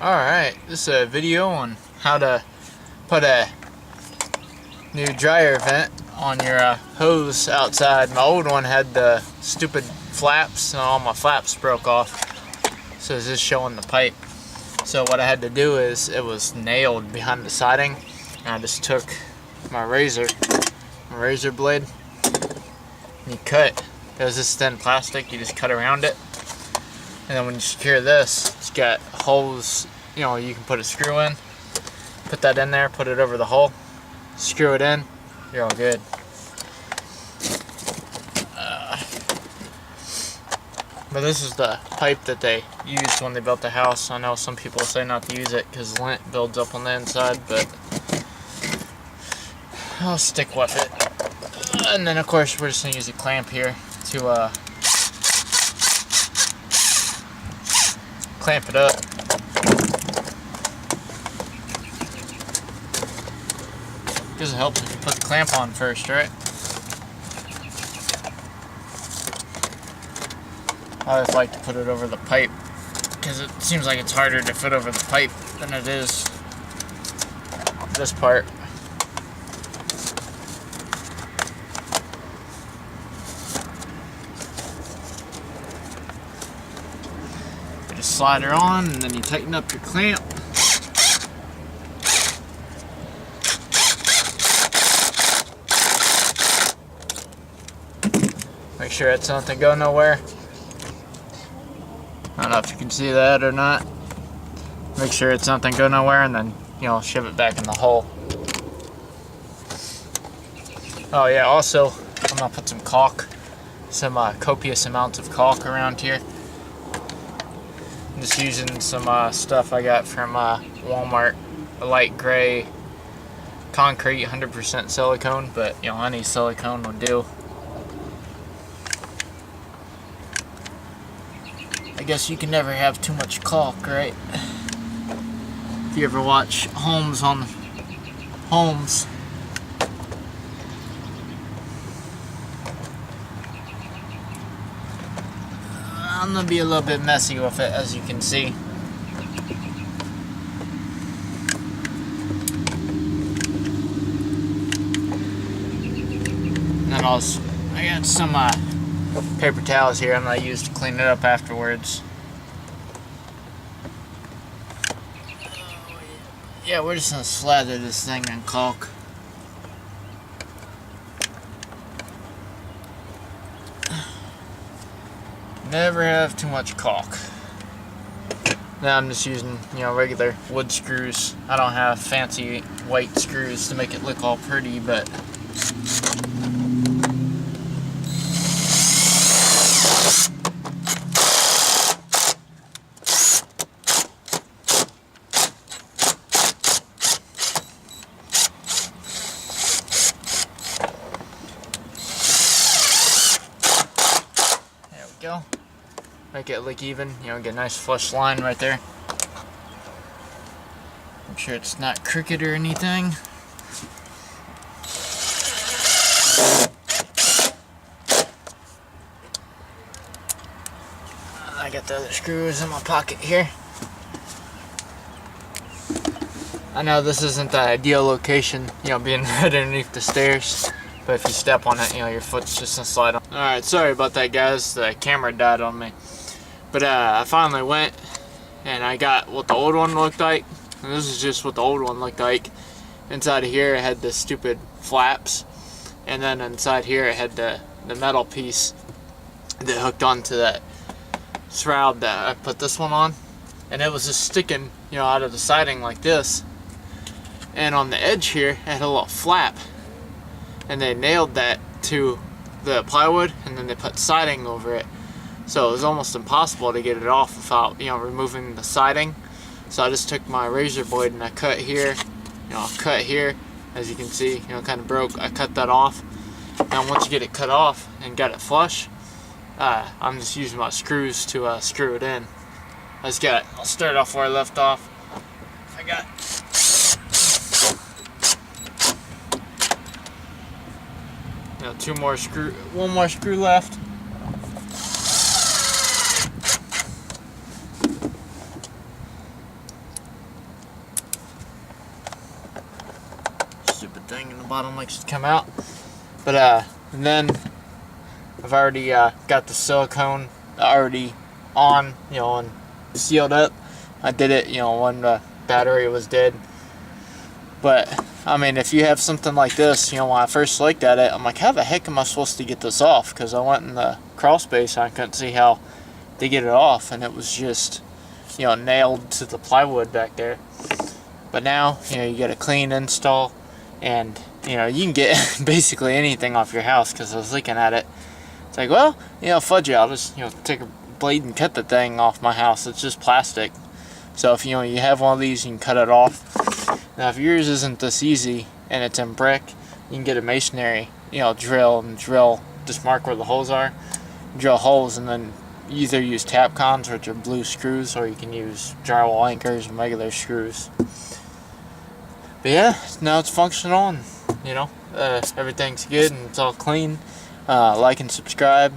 Alright, this is a video on how to put a new dryer vent on your hose outside. My old one had the stupid flaps and all my flaps broke off, so it's just showing the pipe. So what I had to do is, it was nailed behind the siding, and I just took my razor blade, and you cut. It was this thin plastic, you just cut around it. And then when you secure this, it's got holes, you know, you can put a screw in. Put that in there, put it over the hole, screw it in, you're all good. But this is the pipe that they used when they built the house. I know some people say not to use it because lint builds up on the inside, but I'll stick with it. And then of course we're just going to use a clamp here to clamp it up. Doesn't help if you put the clamp on first, right? I always like to put it over the pipe because it seems like it's harder to fit over the pipe than it is this part. You just slide her on and then you tighten up your clamp. Make sure it's not to go nowhere. I don't know if you can see that or not. Make sure it's not to go nowhere, and then, you know, shove it back in the hole. Oh yeah, also I'm gonna put some caulk, some copious amounts of caulk around here. I'm just using some stuff I got from Walmart, a light gray concrete, 100% silicone, but you know, any silicone will do. I guess you can never have too much caulk, right? If you ever watch Holmes on Holmes. I'm gonna be a little bit messy with it, as you can see. And then I got some paper towels here I'm going to use to clean it up afterwards. Yeah, we're just going to slather this thing in caulk. Never have too much caulk. Now I'm just using, you know, regular wood screws. I don't have fancy white screws to make it look all pretty, but go. Make it look even, you know, get a nice flush line right there. Make sure it's not crooked or anything. I got the other screws in my pocket here. I know this isn't the ideal location, you know, being right underneath the stairs. But if you step on it, you know, your foot's just gonna slide on. Alright, sorry about that, guys. The camera died on me. But I finally went and I got what the old one looked like. And this is just what the old one looked like. Inside of here it had the stupid flaps. And then inside here it had the metal piece that hooked onto that shroud that I put this one on. And it was just sticking, you know, out of the siding like this. And on the edge here it had a little flap. And they nailed that to the plywood, and then they put siding over it. So it was almost impossible to get it off without, you know, removing the siding. So I just took my razor blade and I cut here, you know, cut here, as you can see, you know, kind of broke. I cut that off. Now once you get it cut off and got it flush, I'm just using my screws to screw it in. I'll start off where I left off. I got one more screw left. thing in the bottom likes to come out. But and then I've already got the silicone already on, you know, and sealed up. I did it, you know, when the battery was dead. But I mean, if you have something like this, you know, when I first looked at it, I'm like, how the heck am I supposed to get this off? Because I went in the crawl space and I couldn't see how to get it off, and it was just, you know, nailed to the plywood back there. But now, you know, you get a clean install, and you know, you can get basically anything off your house. Because I was looking at it, it's like, well, you know, fudge it, I'll just, you know, take a blade and cut the thing off my house. It's just plastic. So if you know you have one of these, you can cut it off. Now if yours isn't this easy and it's in brick, you can get a masonry, you know, drill, and just mark where the holes are, drill holes, and then either use Tapcons, which are blue screws, or you can use drywall anchors and regular screws. But yeah, now it's functional, and you know, everything's good and it's all clean. Like and subscribe.